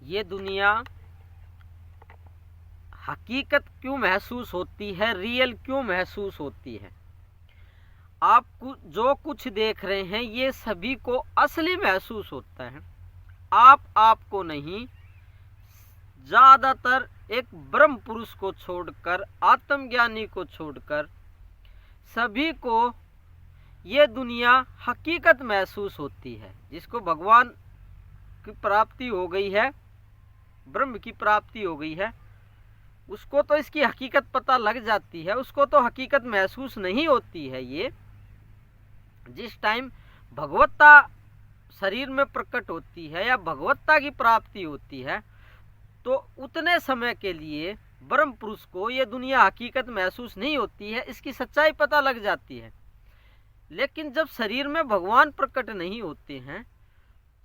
ये दुनिया हकीकत क्यों महसूस होती है, रियल क्यों महसूस होती है। आप जो कुछ देख रहे हैं ये सभी को असली महसूस होता है, आपको नहीं। ज़्यादातर एक ब्रह्म पुरुष को छोड़कर, आत्मज्ञानी को छोड़कर सभी को ये दुनिया हकीकत महसूस होती है। जिसको भगवान की प्राप्ति हो गई है, ब्रह्म की प्राप्ति हो गई है, उसको तो इसकी हकीकत पता लग जाती है, उसको तो हकीकत महसूस नहीं होती है। ये जिस टाइम भगवत्ता शरीर में प्रकट होती है या भगवत्ता की प्राप्ति होती है, तो उतने समय के लिए ब्रह्म पुरुष को ये दुनिया हकीकत महसूस नहीं होती है, इसकी सच्चाई पता लग जाती है। लेकिन जब शरीर में भगवान प्रकट नहीं होते हैं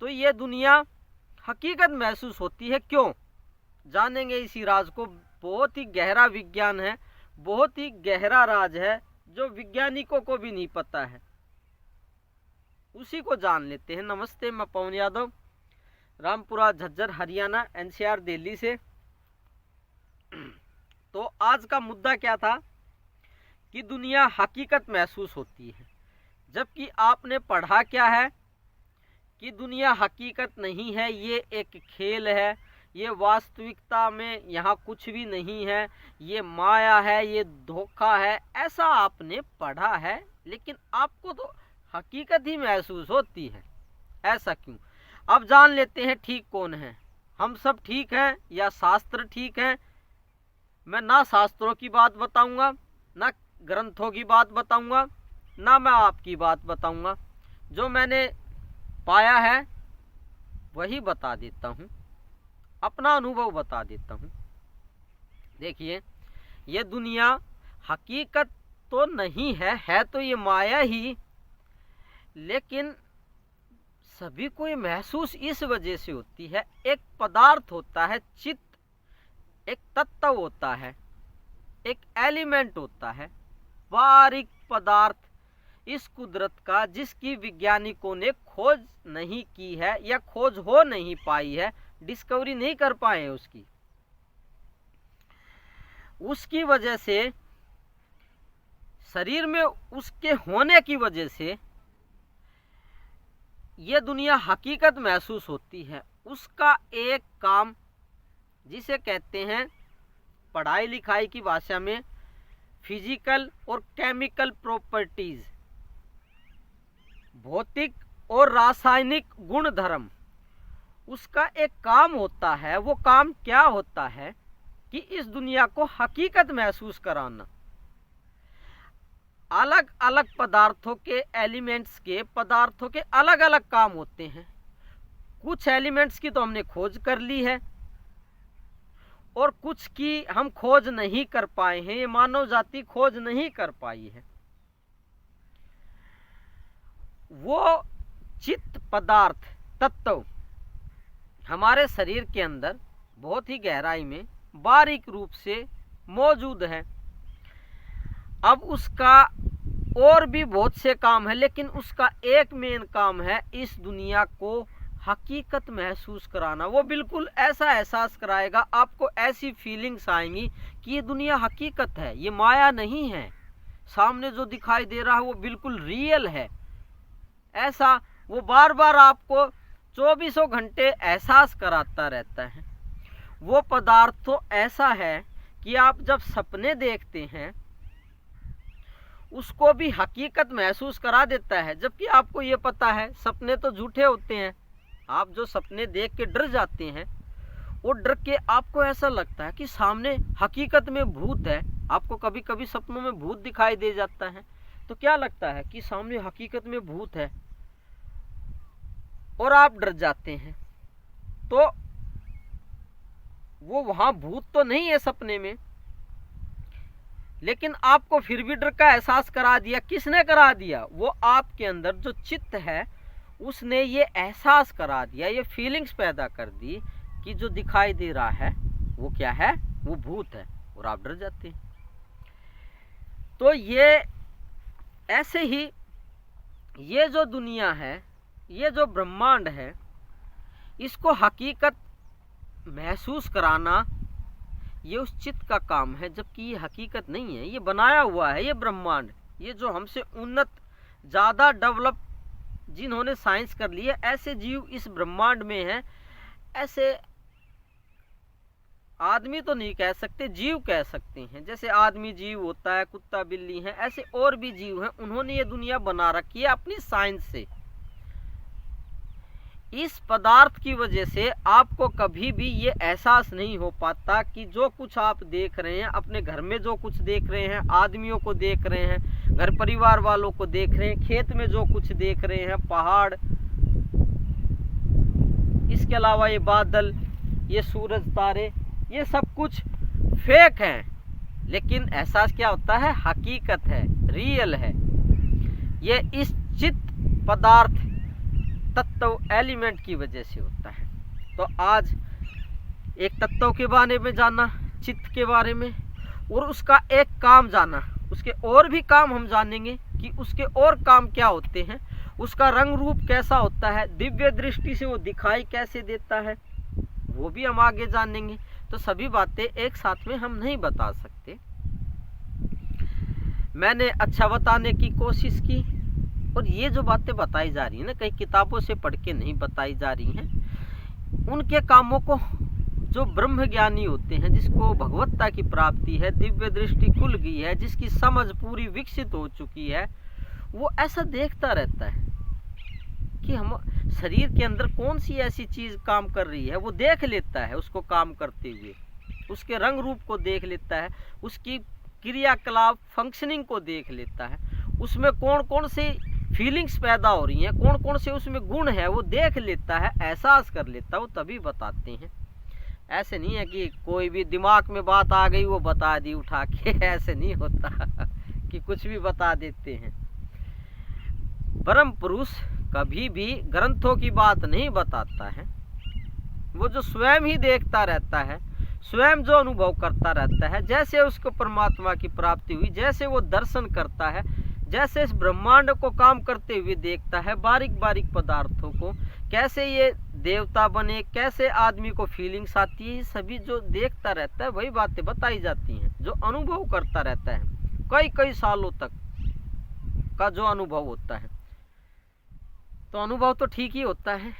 तो ये दुनिया हकीकत महसूस होती है। क्यों? जानेंगे इसी राज को। बहुत ही गहरा विज्ञान है, बहुत ही गहरा राज है जो वैज्ञानिकों को भी नहीं पता है, उसी को जान लेते हैं। नमस्ते, मैं पवन यादव, रामपुरा झज्जर हरियाणा, एनसीआर दिल्ली से। तो आज का मुद्दा क्या था कि दुनिया हकीकत महसूस होती है, जबकि आपने पढ़ा क्या है कि दुनिया हकीकत नहीं है, ये एक खेल है, ये वास्तविकता में यहाँ कुछ भी नहीं है, ये माया है, ये धोखा है, ऐसा आपने पढ़ा है। लेकिन आपको तो हकीकत ही महसूस होती है, ऐसा क्यों? अब जान लेते हैं ठीक कौन है। हम सब ठीक हैं या शास्त्र ठीक हैं? मैं ना शास्त्रों की बात बताऊंगा, ना ग्रंथों की बात बताऊंगा, ना मैं आपकी बात बताऊंगा। जो मैंने पाया है वही बता देता हूँ, अपना अनुभव बता देता हूँ। देखिए, ये दुनिया हकीकत तो नहीं है तो ये माया ही। लेकिन सभी को ये महसूस इस वजह से होती है, एक पदार्थ होता है चित्त, एक तत्व होता है, एक एलिमेंट होता है, बारीक पदार्थ इस कुदरत का, जिसकी वैज्ञानिकों ने खोज नहीं की है या खोज हो नहीं पाई है, डिस्कवरी नहीं कर पाए हैं उसकी वजह से, शरीर में उसके होने की वजह से ये दुनिया हकीकत महसूस होती है। उसका एक काम, जिसे कहते हैं पढ़ाई लिखाई की भाषा में फिजिकल और केमिकल प्रॉपर्टीज, भौतिक और रासायनिक गुण धर्म, उसका एक काम होता है। वो काम क्या होता है कि इस दुनिया को हकीकत महसूस कराना। अलग अलग पदार्थों के, एलिमेंट्स के, पदार्थों के अलग अलग काम होते हैं। कुछ एलिमेंट्स की तो हमने खोज कर ली है और कुछ की हम खोज नहीं कर पाए हैं, ये मानव जाति खोज नहीं कर पाई है। वो चित्त पदार्थ तत्व हमारे शरीर के अंदर बहुत ही गहराई में बारीक रूप से मौजूद है। अब उसका और भी बहुत से काम है, लेकिन उसका एक मेन काम है इस दुनिया को हकीकत महसूस कराना। वो बिल्कुल ऐसा एहसास कराएगा, आपको ऐसी फीलिंग्स आएंगी कि ये दुनिया हकीकत है, ये माया नहीं है, सामने जो दिखाई दे रहा है वो बिल्कुल रियल है। ऐसा वो बार बार आपको 24 घंटे एहसास कराता रहता है। वो पदार्थ तो ऐसा है कि आप जब सपने देखते हैं उसको भी हकीकत महसूस करा देता है, जबकि आपको ये पता है सपने तो झूठे होते हैं। आप जो सपने देख के डर जाते हैं, वो डर के आपको ऐसा लगता है कि सामने हकीकत में भूत है। आपको कभी कभी सपनों में भूत दिखाई दे जाता है तो क्या लगता है कि सामने हकीकत में भूत है और आप डर जाते हैं। तो वो वहां भूत तो नहीं है सपने में, लेकिन आपको फिर भी डर का एहसास करा दिया। किसने करा दिया? वो आपके अंदर जो चित्त है उसने ये एहसास करा दिया, ये फीलिंग्स पैदा कर दी कि जो दिखाई दे रहा है वो क्या है? वो भूत है, और आप डर जाते हैं। तो ये ऐसे ही ये जो दुनिया है, ये जो ब्रह्मांड है, इसको हकीकत महसूस कराना ये उस चित्त का काम है, जबकि ये हकीकत नहीं है, ये बनाया हुआ है। ये ब्रह्मांड, ये जो हमसे उन्नत, ज़्यादा डेवलप जिन्होंने साइंस कर ली है, ऐसे जीव इस ब्रह्मांड में हैं। ऐसे आदमी तो नहीं कह सकते, जीव कह सकते हैं। जैसे आदमी जीव होता है, कुत्ता बिल्ली हैं, ऐसे और भी जीव हैं। उन्होंने ये दुनिया बना रखी है अपनी साइंस से। इस पदार्थ की वजह से आपको कभी भी ये एहसास नहीं हो पाता कि जो कुछ आप देख रहे हैं, अपने घर में जो कुछ देख रहे हैं, आदमियों को देख रहे हैं, घर परिवार वालों को देख रहे हैं, खेत में जो कुछ देख रहे हैं, पहाड़, इसके अलावा ये बादल, ये सूरज, तारे, ये सब कुछ फेक हैं। लेकिन एहसास क्या होता है? हकीकत है, रियल है। ये इस चित्त पदार्थ तत्व एलिमेंट की वजह से होता है। तो आज एक तत्व के बारे में जाना, चित्त के बारे में, और उसका एक काम जाना। उसके और भी काम हम जानेंगे कि उसके और काम क्या होते हैं, उसका रंग रूप कैसा होता है, दिव्य दृष्टि से वो दिखाई कैसे देता है, वो भी हम आगे जानेंगे। तो सभी बातें एक साथ में हम नहीं बता सकते। मैंने अच्छा बताने की कोशिश की, और ये जो बातें बताई जा रही है ना, कई किताबों से पढ़ के नहीं बताई जा रही हैं। उनके कामों को जो ब्रह्म ज्ञानी होते हैं, जिसको भगवत्ता की प्राप्ति है, दिव्य दृष्टि खुल गई है, जिसकी समझ पूरी विकसित हो चुकी है, वो ऐसा देखता रहता है कि हम शरीर के अंदर कौन सी ऐसी चीज़ काम कर रही है। वो देख लेता है उसको काम करते हुए, उसके रंग रूप को देख लेता है, उसकी क्रियाकलाप फंक्शनिंग को देख लेता है, उसमें कौन कौन से फीलिंग्स पैदा हो रही हैं, कौन कौन से उसमें गुण है, वो देख लेता है, एहसास कर लेता है, वो तभी बताते हैं। ऐसे नहीं है कि कोई भी दिमाग में बात आ गई वो बता दी उठा के, ऐसे नहीं होता कि कुछ भी बता देते हैं। ब्रह्म पुरुष कभी भी ग्रंथों की बात नहीं बताता है। वो जो स्वयं ही देखता रहता है, स्वयं जो अनुभव करता रहता है, जैसे उसको परमात्मा की प्राप्ति हुई, जैसे वो दर्शन करता है, जैसे इस ब्रह्मांड को काम करते हुए देखता है, बारीक बारीक पदार्थों को, कैसे ये देवता बने, कैसे आदमी को फीलिंग्स आती है, सभी जो देखता रहता है वही बातें बताई जाती हैं। जो अनुभव करता रहता है, कई कई सालों तक का जो अनुभव होता है, तो अनुभव तो ठीक ही होता है।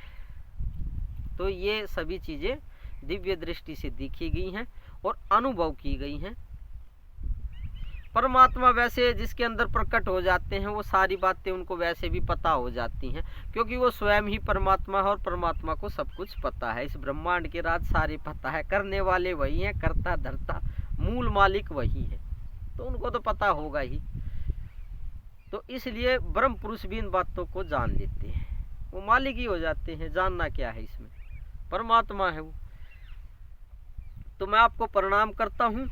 तो ये सभी चीज़ें दिव्य दृष्टि से देखी गई हैं और अनुभव की गई हैं। परमात्मा वैसे जिसके अंदर प्रकट हो जाते हैं, वो सारी बातें उनको वैसे भी पता हो जाती हैं, क्योंकि वो स्वयं ही परमात्मा है और परमात्मा को सब कुछ पता है। इस ब्रह्मांड के राज सारे पता है, करने वाले वही हैं, करता धरता मूल मालिक वही है, तो उनको तो पता होगा ही। तो इसलिए ब्रह्म पुरुष भी इन बातों को जान लेते हैं, वो मालिक ही हो जाते हैं। जानना क्या है इसमें, परमात्मा है वो। तो मैं आपको प्रणाम करता हूँ,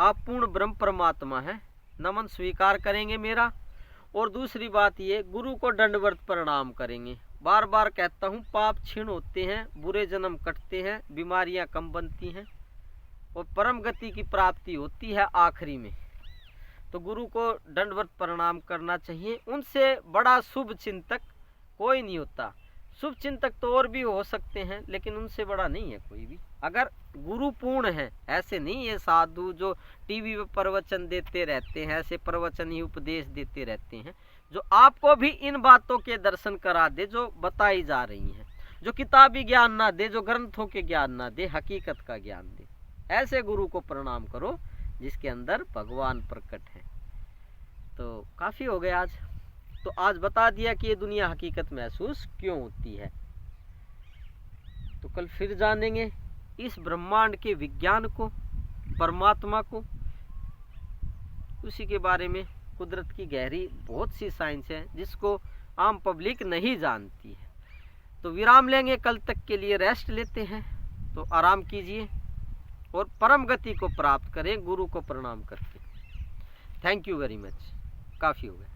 आप पूर्ण ब्रह्म परमात्मा हैं, नमन स्वीकार करेंगे मेरा। और दूसरी बात ये, गुरु को दंडवत प्रणाम करेंगे। बार बार कहता हूँ, पाप क्षीण होते हैं, बुरे जन्म कटते हैं, बीमारियाँ कम बनती हैं और परम गति की प्राप्ति होती है आखिरी में। तो गुरु को दंडवत प्रणाम करना चाहिए। उनसे बड़ा शुभ चिंतक कोई नहीं होता। शुभ चिंतक तो और भी हो सकते हैं, लेकिन उनसे बड़ा नहीं है कोई भी, अगर गुरु पूर्ण है। ऐसे नहीं ये साधु जो टीवी पे प्रवचन देते रहते हैं, ऐसे प्रवचन ही उपदेश देते रहते हैं, जो आपको भी इन बातों के दर्शन करा दे जो बताई जा रही हैं, जो किताबी ज्ञान ना दे, जो ग्रंथों के ज्ञान ना दे, हकीकत का ज्ञान दे। ऐसे गुरु को प्रणाम करो जिसके अंदर भगवान प्रकट है। तो काफ़ी हो गया आज। तो आज बता दिया कि ये दुनिया हकीकत महसूस क्यों होती है। तो कल फिर जानेंगे इस ब्रह्मांड के विज्ञान को, परमात्मा को, उसी के बारे में। कुदरत की गहरी बहुत सी साइंस है जिसको आम पब्लिक नहीं जानती है। तो विराम लेंगे, कल तक के लिए रेस्ट लेते हैं। तो आराम कीजिए और परम गति को प्राप्त करें गुरु को प्रणाम करके। Thank you very much. काफ़ी हो गया।